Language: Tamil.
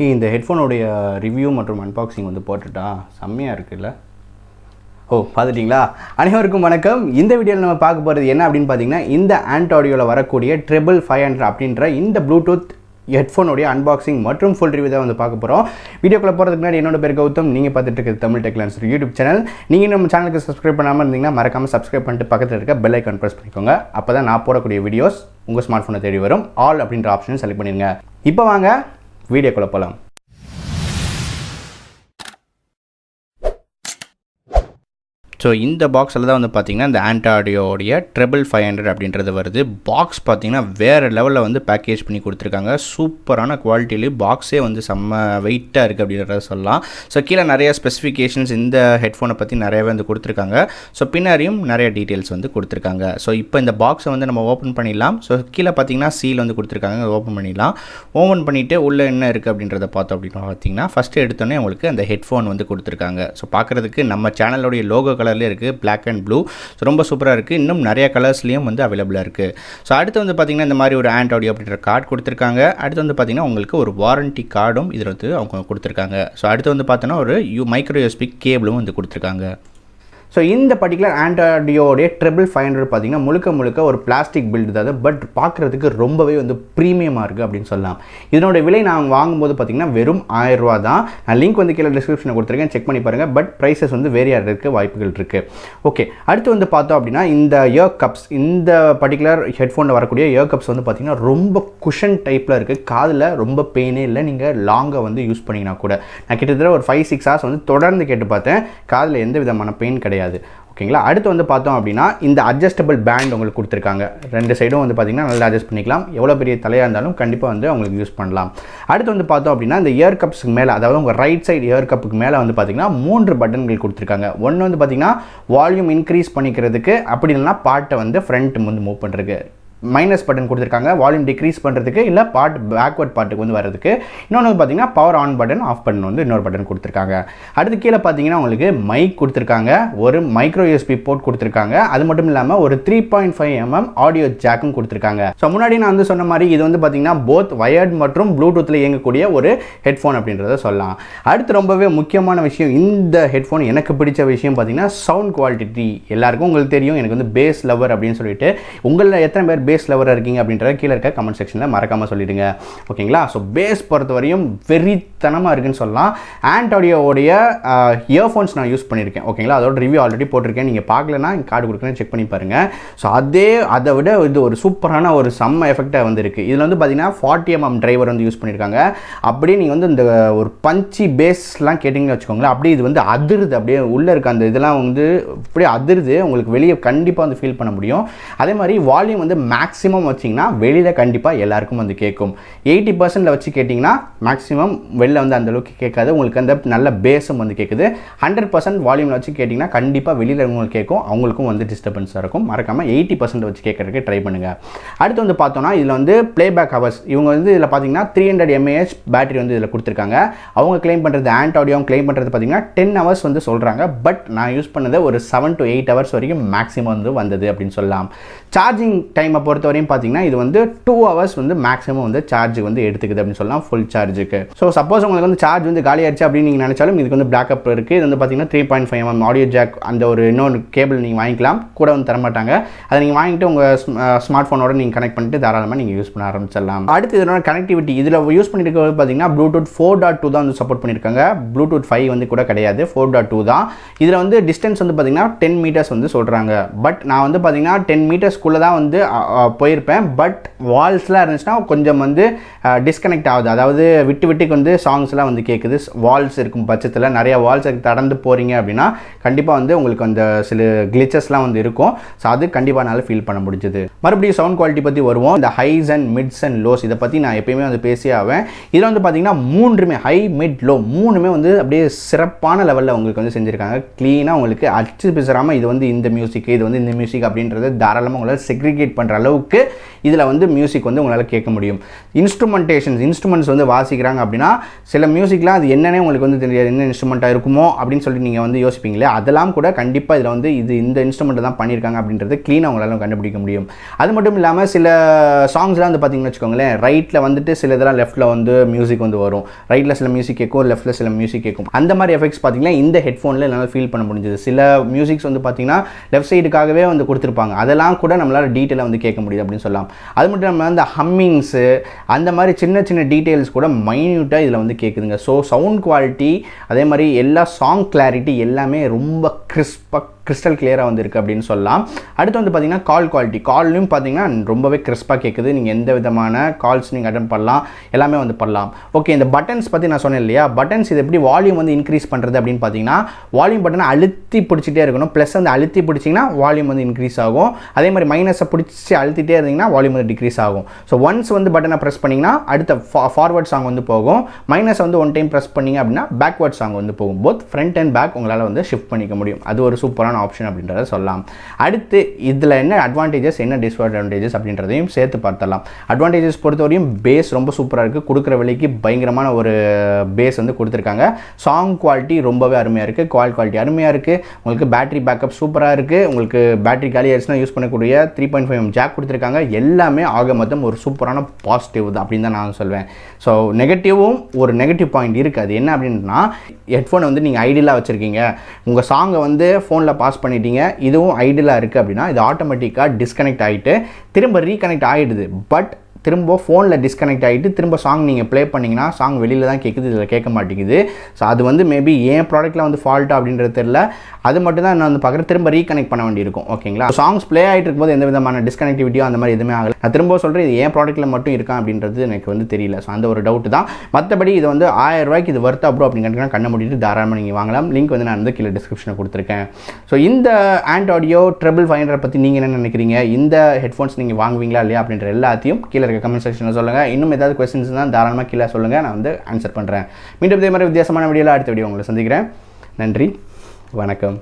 இந்த ஹெட்ஃபோனுடைய ரிவ்யூ மற்றும் அன்பாக்சிங் வந்து போட்டுட்டா செம்மையாக இருக்குல்ல. பார்த்துட்டிங்களா? அனைவருக்கும் வணக்கம். இந்த வீடியோவில் நம்ம பார்க்க போகிறது என்ன அப்படின்னு பார்த்தீங்கன்னா, இந்த ANT ஆடியோவில் வரக்கூடிய ட்ரெபிள் 500 அப்படின்ற இந்த ப்ளூடூத் ஹெட்ஃபோனுடைய அன்பாக்சிங் மற்றும் ஃபுல் ரிவ்யூ தான் வந்து பார்க்க போகிறோம். வீடியோக்குள்ளே போகிறதுக்கு முன்னாடி என்னோட பேர் கௌதம். நீங்கள் பார்த்துட்டு இருக்கிறது தமிழ் டெக்லான்சர் யூடியூப் சேனல். நீங்கள் நம்ம சேனலுக்கு சப்ஸ்கிரைப் பண்ணாமல் இருந்தீங்கன்னா மறக்காமல் சப்ஸ்கிரைப் பண்ணிட்டு பக்கத்தில் இருக்க பெல் ஐக்கான் ப்ரெஸ் பண்ணிக்கோங்க. அப்போ தான் நான் போடக்கூடிய வீடியோஸ் உங்கள் ஸ்மார்ட் ஃபோனை தேடி வரும். ஆல் அப்படின்ற ஆப்ஷன் செலக்ட் பண்ணிடுங்க. இப்போ வாங்க வீடியோக்குள்ளே போகலாம். ஸோ இந்த பாக்ஸில் தான் வந்து பார்த்திங்கன்னா இந்த ANT ஆடியோடைய ட்ரெபிள் 500 அப்படின்றது வருது. பாக்ஸ் பார்த்திங்கன்னா வேறு லெவலில் வந்து பேக்கேஜ் பண்ணி கொடுத்துருக்காங்க. சூப்பரான குவாலிட்டிலேயும் பாக்ஸே வந்து செம்ம வெயிட்டாக இருக்குது அப்படின்றத சொல்லலாம். ஸோ கீழே நிறைய ஸ்பெசிஃபிகேஷன்ஸ் இந்த ஹெட்ஃபோனை பற்றி நிறையவே வந்து கொடுத்துருக்காங்க. ஸோ பின்னாடியும் நிறைய டீட்டெயில்ஸ் வந்து கொடுத்துருக்காங்க. ஸோ இப்போ இந்த பாக்ஸை வந்து நம்ம ஓப்பன் பண்ணிடலாம். ஸோ கீழே பார்த்திங்கன்னா சீல் வந்து கொடுத்துருக்காங்க. ஓப்பன் பண்ணிடலாம். ஓப்பன் பண்ணிவிட்டு உள்ளே என்ன இருக்குது அப்படின்றத பார்த்தோம் அப்படின்னு பார்த்திங்கன்னா, ஃபஸ்ட்டு எடுத்தோன்னே உங்களுக்கு அந்த ஹெட்ஃபோன் வந்து கொடுத்துருக்காங்க. ஸோ பார்க்குறதுக்கு நம்ம சேனலோடைய லோகோ கலர்லேயே இருக்குது, பிளாக் அண்ட் ப்ளூ. ஸோ ரொம்ப சூப்பராக இருக்குது. இன்னும் நிறைய கலர்ஸ்லேயும் வந்து அவைலபிளாக இருக்குது. ஸோ அடுத்து வந்து பார்த்திங்கன்னா இந்த மாதிரி ஒரு ANT ஆடியோ அப்படின்ற கார்டு கொடுத்துருக்காங்க. அடுத்து வந்து பார்த்திங்கன்னா உங்களுக்கு ஒரு வாரண்ட்டி கார்டும் இதில் வந்து அவங்க கொடுத்துருக்காங்க. ஸோ அடுத்து வந்து பார்த்தோன்னா ஒரு மைக்ரோ USB கேபிளும் வந்து கொடுத்துருக்காங்க. ஸோ இந்த பர்டிகுலர் ANT ஆடியோடைய ட்ரெபிள் 500 பார்த்திங்கன்னா முழுக்க ஒரு பிளாஸ்டிக் பில்டு தான். பட் பார்க்குறதுக்கு ரொம்பவே வந்து ப்ரீமியமாக இருக்குது அப்படின்னு சொல்லலாம். இதனோட விலை நான் வாங்கும்போது பார்த்திங்கன்னா வெறும் 1000 ரூபா தான். நான் லிங்க் வந்து கீழே டிஸ்கிரிப்ஷனில் கொடுத்துருக்கேன், செக் பண்ணி பாருங்கள். பட் ப்ரைஸஸ் வந்து வேரியாக இருக்க வாய்ப்புகள் இருக்குது. ஓகே, அடுத்து வந்து பார்த்தோம் அப்படின்னா இந்த இயர் கப்ஸ், இந்த பர்டிகுலர் ஹெட்ஃபோனில் வரக்கூடிய இயர் கப்ஸ் வந்து பார்த்திங்கன்னா ரொம்ப குஷன் டைப்பில் இருக்குது. காதில் ரொம்ப பெயினே இல்லை. நீங்கள் லாங்காக வந்து யூஸ் பண்ணிங்கன்னா கூட. நான் கிட்டத்தட்ட ஒரு 5-6 ஹவர்ஸ் வந்து தொடர்ந்து கேட்டு பார்த்தேன். காதில் எந்த விதமான பெயின் கிடையாது. ஓகேங்களா? அடுத்து வந்து பார்த்தோம் அப்படின்னா இந்த அட்ஜஸ்டபிள் பேண்ட் உங்களுக்கு கொடுத்துருக்காங்க. ரெண்டு சைடும் வந்து பார்த்திங்கன்னா நல்லா அட்ஜஸ்ட் பண்ணிக்கலாம். எவ்வளோ பெரிய தலையாக இருந்தாலும் கண்டிப்பாக வந்து அவங்களுக்கு யூஸ் பண்ணலாம். அடுத்து வந்து பார்த்தோம் அப்படின்னா இந்த இயர் கப்ஸுக்கு மேலே, அதாவது உங்கள் ரைட் சைடு இயர் கப்புக்கு மேலே வந்து பார்த்திங்கன்னா 3 பட்டன்கள் கொடுத்துருக்காங்க. ஒன்று வந்து பார்த்திங்கன்னா வால்யூம் இன்க்ரீஸ் பண்ணிக்கிறதுக்கு, அப்படி இல்லைனா பாட்டை வந்து ஃப்ரண்ட் வந்து மூவ் பண்ணுறதுக்கு. மைனஸ் பட்டன் கொடுத்துருக்காங்க வால்யூம் டிக்ரீஸ் பண்ணுறதுக்கு, இல்லை பேக்வர்ட் பாட்டுக்கு வந்து வரதுக்கு. இன்னொன்று வந்து பார்த்தீங்கன்னா power on button, off button வந்து இன்னொரு பட்டன் கொடுத்துருக்காங்க. அடுத்து கீழே பார்த்தீங்கன்னா உங்களுக்கு மைக் கொடுத்துருக்காங்க, ஒரு மைக்ரோ USB போர்ட் கொடுத்துருக்காங்க. அது மட்டும் இல்லாமல் ஒரு 3.5 mm ஆடியோ ஜாக்கும் கொடுத்துருக்காங்க. ஸோ முன்னாடி நான் வந்து சொன்ன மாதிரி இது வந்து பார்த்தீங்கன்னா போத் வயர்ட் மற்றும் ப்ளூடூத்தில் இயங்கக்கூடிய ஒரு ஹெட்ஃபோன் அப்படின்றத சொல்லலாம். அடுத்து ரொம்பவே முக்கியமான விஷயம், இந்த ஹெட்ஃபோன் எனக்கு பிடிச்ச விஷயம் பார்த்தீங்கன்னா சவுண்ட் குவாலிட்டி. எல்லாருக்கும் உங்களுக்கு தெரியும் எனக்கு வந்து பேஸ் லவர் அப்படின்னு சொல்லிட்டு. உங்களில் எத்தனை பேர் பேஸ் லவராக இருக்கீங்க அப்படின்றத கீழே இருக்க கமெண்ட் செக்ஷனில் மறக்காமல் சொல்லிடுங்க. ஓகேங்களா? ஸோ பேஸ் பொறுத்த வரையும் வெறித்தனமாக இருக்குன்னு சொல்லலாம். ANT ஆடியோடைய இயர்ஃபோன்ஸ் நான் யூஸ் பண்ணியிருக்கேன். ஓகேங்களா? அதோட ரிவ்யூ ஆல்ரெடி போட்டிருக்கேன். நீங்கள் பார்க்கலன்னா கார்டு கொடுக்குறேன், செக் பண்ணி பாருங்கள். ஸோ அதை விட இது ஒரு சூப்பரான ஒரு செம்ம எஃபெக்டாக வந்து இருக்குது. இதில் வந்து பார்த்தீங்கன்னா 40 mm டிரைவர் வந்து யூஸ் பண்ணியிருக்காங்க. அப்படியே நீங்கள் வந்து இந்த ஒரு பஞ்சி பேஸ்லாம் கேட்டிங்கன்னு வச்சுக்கோங்களேன், அப்படியே இது வந்து அதிருது. அப்படியே உள்ளே இருக்க அந்த இதெல்லாம் வந்து அப்படியே அதிருது. உங்களுக்கு வெளியே கண்டிப்பாக வந்து ஃபீல் பண்ண முடியும். அதே மாதிரி வால்யூம் வந்து மேக்ஸிமம் வச்சிங்கன்னா வெளியில் கண்டிப்பாக எல்லாருக்கும் வந்து கேட்கும். 80% வச்சு கேட்டிங்கன்னா மேக்ஸிமம் வெளில வந்து அந்தளவுக்கு கேட்காது. உங்களுக்கு அந்த நல்ல பேஸும் வந்து கேட்குது. 100% வால்யூமில் வச்சு கேட்டிங்கன்னா கண்டிப்பாக வெளியில் உங்களுக்கு கேட்கும், அவங்களுக்கும் வந்து டிஸ்டர்பன்ஸாக இருக்கும். மறக்காமல் 80% வச்சு கேட்கறதுக்கு ட்ரை பண்ணுங்கள். அடுத்து வந்து பார்த்தோன்னா இதில் வந்து ப்ளேபேக் ஹவர்ஸ், இவங்க வந்து இதில் பார்த்தீங்கன்னா 300 mAh பேட்டரி வந்து இதில் கொடுத்துருக்காங்க. அவங்க கிளைம் பண்ணுறது, ANT ஆடியோவும் கிளைம் பண்ணுறது பார்த்தீங்கன்னா 10 hours வந்து சொல்கிறாங்க. பட் நான் யூஸ் பண்ணது ஒரு 7 to 8 hours வரைக்கும் மேக்ஸிமம் வந்து வந்தது அப்படின்னு சொல்லலாம். சார்ஜிங் டைமை பொறுத்த வரையும் பார்த்தீங்கன்னா இது வந்து 2 hours வந்து மேக்ஸிமம் வந்து சார்ஜ் வந்து எடுத்துக்குது அப்படின்னு சொல்லலாம், ஃபுல் சார்ஜுக்கு. ஸோ சப்போஸ் உங்களுக்கு வந்து சார்ஜ் வந்து காலி ஆயிடுச்சு அப்படின்னு நீங்கள் நினச்சாலும் இதுக்கு வந்து பேக்கப் இருக்குது. இது வந்து பார்த்தீங்கன்னா 3.5 mm ஆடியோ ஜாக், அந்த ஒரு இன்னொரு கேபிள் நீங்கள் வாங்கிக்கலாம். கூட வந்து தரமாட்டாங்க. அதை நீங்கள் வாங்கிட்டு உங்கள் ஸ்மார்ட் ஃபோனோட நீங்கள் கனெக்ட் பண்ணிட்டு தாராளமாக நீங்கள் யூஸ் பண்ண ஆரம்பிச்சிடலாம். அடுத்து இதனோட கனெக்டிவிட்டி, இதில் யூஸ் பண்ணிட்டு இருக்கிறது பார்த்தீங்கன்னா ப்ளூடூத் 4.2 தான் வந்து சப்போர்ட் பண்ணியிருக்காங்க. ப்ளூடூத் 5 வந்து கூட கிடையாது, 4.2 தான். இதில் வந்து டிஸ்டன்ஸ் வந்து பார்த்தீங்கன்னா 10 meters வந்து சொல்கிறாங்க. பட் நான் வந்து பார்த்தீங்கன்னா 10 metersக்குள்ளே தான் வந்து போயிருப்பேன். பட் வால்ஸ்லாம் இருந்துச்சுன்னா கொஞ்சம் வந்து டிஸ்கனெக்ட் ஆகுது. அதாவது விட்டுக்கு வந்து சாங்ஸ்லாம் வந்து கேட்குது. வால்ஸ் இருக்கும் பட்சத்தில், நிறைய வால்ஸ் கடந்து போகிறீங்க அப்படின்னா கண்டிப்பாக வந்து உங்களுக்கு அந்த சில கிளிச்சஸ்லாம் வந்து இருக்கும். ஸோ அது கண்டிப்பாக என்னால் ஃபீல் பண்ண முடிஞ்சது. மறுபடியும் சவுண்ட் குவாலிட்டி பற்றி வருவோம். இந்த highs and mids and lows இதை பற்றி நான் எப்பயுமே வந்து பேசி ஆவேன். இதில் வந்து பார்த்தீங்கன்னா 3மே ஹை, மிட், லோ 3மே வந்து அப்படியே சிறப்பான லெவலில் உங்களுக்கு வந்து செஞ்சுருக்காங்க. க்ளீனாக உங்களுக்கு அச்சு பிசறாமல் இது வந்து இந்த மியூசிக், இது வந்து இந்த மியூசிக் அப்படின்றது தாராளமாக உங்களால் செக்ரிகேட் பண்ணுற அளவுக்கு இதில் வந்து மியூசிக் வந்து உங்களால் கேட்க முடியும். இன்ஸ்ட்ருமெண்ட்ஸ் வந்து வாசிக்கிறாங்க அப்படின்னா சில மியூசிக்லாம் அது என்னன்னே உங்களுக்கு வந்து தெரியாது, என்ன இன்ஸ்ட்ருமெண்ட்டாக இருக்குமோ அப்படின்னு சொல்லிட்டு நீங்கள் வந்து யோசிப்பீங்களே, அதெல்லாம் கூட கண்டிப்பாக இதில் வந்து இது இந்த இன்ஸ்ட்ருமெண்ட்டை தான் பண்ணியிருக்காங்க அப்படின்றது க்ளீனாக உங்களால் கண்டுபிடிக்க முடியும். அது மட்டும் இல்லாமல் சில சாங்ஸ்லாம் வந்து பார்த்தீங்கன்னு வச்சுக்கோங்களேன், ரைட்டில் வந்துட்டு சில இதெல்லாம் லெஃப்ட்டில் வந்து மியூசிக் வந்து வரும், ரைட்டில் சில மியூசிக் கேட்கும், லெஃப்ட்டில் சில மியூசிக் கேட்கும். அந்த மாதிரி எஃபெக்ட்ஸ் பார்த்தீங்கன்னா இந்த ஹெட்ஃபோனில் என்னால் ஃபீல் பண்ண முடிஞ்சது. சில மியூசிக்ஸ் வந்து பார்த்தீங்கன்னா லெஃப்ட் சைடுக்காகவே வந்து கொடுத்துருப்பாங்க, அதெல்லாம் கூட நம்மளால் டீட்டெயிலாக வந்து கேட்க முடியுது அப்படின்னு சொல்லலாம். அது மட்டும் இல்லாமல் அந்த ஹம்மிங்ஸு அந்த மாதிரி சின்ன சின்ன டீட்டெயில்ஸ் கூட மைன்யூட்டாக இதில் வந்து கேட்குதுங்க. ஸோ சவுண்ட் குவாலிட்டி அதே மாதிரி எல்லா சாங் கிளாரிட்டி எல்லாமே ரொம்ப கிறிஸ்டல் கிளியராக வந்து இருக்குது அப்படின்னு சொல்லலாம். அடுத்து வந்து பார்த்திங்கன்னா கால் குவாலிட்டி, கால்லையும் பார்த்திங்கன்னா ரொம்பவே கிறிஸ்பாக கேட்குது. நீங்கள் எந்த விதமான கால்ஸ் நீங்கள் அட்டன் பண்ணலாம், எல்லாமே வந்து பண்ணலாம். ஓகே, இந்த பட்டன்ஸ் பற்றி நான் சொன்னேன் இல்லையா, பட்டன்ஸ் இது எப்படி வால்யூம் வந்து இன்க்ரீஸ் பண்ணுறது அப்படின்னு பார்த்தீங்கன்னா வால்யூம் பட்டனை அழுத்தி பிடிச்சிட்டே இருக்கணும். ப்ளஸ் வந்து அழுத்தி பிடிச்சிங்கன்னா வால்யூம் வந்து இன்க்ரீஸ் ஆகும். அதே மாதிரி மைனஸை பிடிச்சி அழுத்திட்டே இருந்தீங்கன்னா வால்யூம் வந்து டிக்ரீஸ் ஆகும். ஸோ ஒன்ஸ் வந்து பட்டனை ப்ரெஸ் பண்ணிங்கன்னா அடுத்த ஃபார்வர்ட் சாங் வந்து போகும். மைனஸ் வந்து ஒன் டைம் ப்ரெஸ் பண்ணிங்க அப்படின்னா பேக்வர்ட் சாங் வந்து போகும். போத் ஃப்ரண்ட் அண்ட் பேக் உங்களால் வந்து ஷிஃப்ட் பண்ணிக்க முடியும். அது ஒரு சூப்பரான ஆப்ஷன் அப்படின்றத சொல்லலாம். அடுத்து இதில் என்ன அட்வான்டேஜஸ் என்ன டிஸ்அட்வான்டேஜஸ் அப்படின்றதையும் சேர்த்து பார்த்தலாம். அட்வான்டேஜஸ் பொறுத்தவரையும் பேஸ் ரொம்ப சூப்பராக இருக்குது, கொடுக்குற விலைக்கு பயங்கரமான ஒரு பேஸ் வந்து கொடுத்துருக்காங்க. சாங் குவாலிட்டி ரொம்பவே அருமையாக இருக்குது, கால் குவாலிட்டி அருமையாக இருக்குது, உங்களுக்கு பேட்டரி பேக்கப் சூப்பராக இருக்குது, உங்களுக்கு பேட்டரி காலி ஆயிடுச்சுன்னா யூஸ் பண்ணக்கூடிய 3.5mm ஜாக் கொடுத்துருக்காங்க. எல்லாமே ஆக மொத்தம் ஒரு சூப்பரான பாசிட்டிவ் தான் அப்படின்னு தான் நான் சொல்வேன். ஸோ நெகட்டிவும் ஒரு நெகட்டிவ் பாயிண்ட் இருக்குது. அது என்ன அப்படின்னா ஹெட்ஃபோனை வந்து நீங்கள் ஐடியலாக வச்சுருக்கீங்க, உங்கள் சாங்கை வந்து ஃபோனில் பாஸ் பண்ணிட்டீங்க, இதுவும் ஐடியலாக இருக்குது அப்படின்னா இது ஆட்டோமேட்டிக்காக டிஸ்கனெக்ட் ஆகிட்டு திரும்ப ரீகனெக்ட் ஆகிடுது. பட் திரும்ப ஃபோனில் டிஸ்கனெக்ட் ஆகிட்டு திரும்ப சாங் நீங்கள் ப்ளே பண்ணிங்கன்னா சாங் வெளியில் தான் கேட்குது, இதில் கேட்க மாட்டேங்குது. ஸோ அது வந்து மேபி ஏன் ப்ராடக்ட்டில் வந்து ஃபால்ட்டாக அப்படின்றது தெரியல. அது மட்டும் தான் நான் வந்து பார்க்குறேன், திரும்ப ரீகனெக்ட் பண்ண வேண்டியிருக்கும். ஓகேங்களா, சாங்ஸ் ப்ளே ஆகிட்டு இருக்கும்போது எந்த விதமான டிஸ்கனெக்டிவிட்டியோ அந்த மாதிரி எதுவுமே ஆகலை. நான் திரும்ப சொல்கிறேன், இது ஏன் ப்ராடக்ட்டில் மட்டும் இருக்கா அப்படின்றது எனக்கு வந்து தெரியல. ஸோ அந்த ஒரு டவுட் தான். மற்றபடி இது வந்து 1000 ரூபாய்க்கு இது வர்த்தா ப்ரோ அப்படின்னு கண்ண மூடிட்டு தாராளமாக நீங்கள் வாங்கலாம். லிங்க் வந்து நான் வந்து கீழே டிஸ்கிரிப்ஷனில் கொடுத்துருக்கேன். ஸோ இந்த ANT Audio TREBLE 500 பற்றி நீங்கள் என்ன நினைக்கிறீங்க, இந்த ஹெட்ஃபோன்ஸ் நீங்கள் வாங்குவீங்களா இல்லையா அப்படின்ற எல்லாத்தையும் கீழே இருக்க கமெண்ட் செக்ஷனில் சொல்லுங்கள். இன்னும் ஏதாவது கொஸ்டின்ஸ் தான் தாராளமாக கீழே சொல்லுங்கள், நான் வந்து ஆன்சர் பண்ணுறேன். மீண்டும் இதே மாதிரி வித்தியாசமான வீடியோவில் அடுத்த வீடியோ உங்களை சந்திக்கிறேன். நன்றி, வணக்கம்.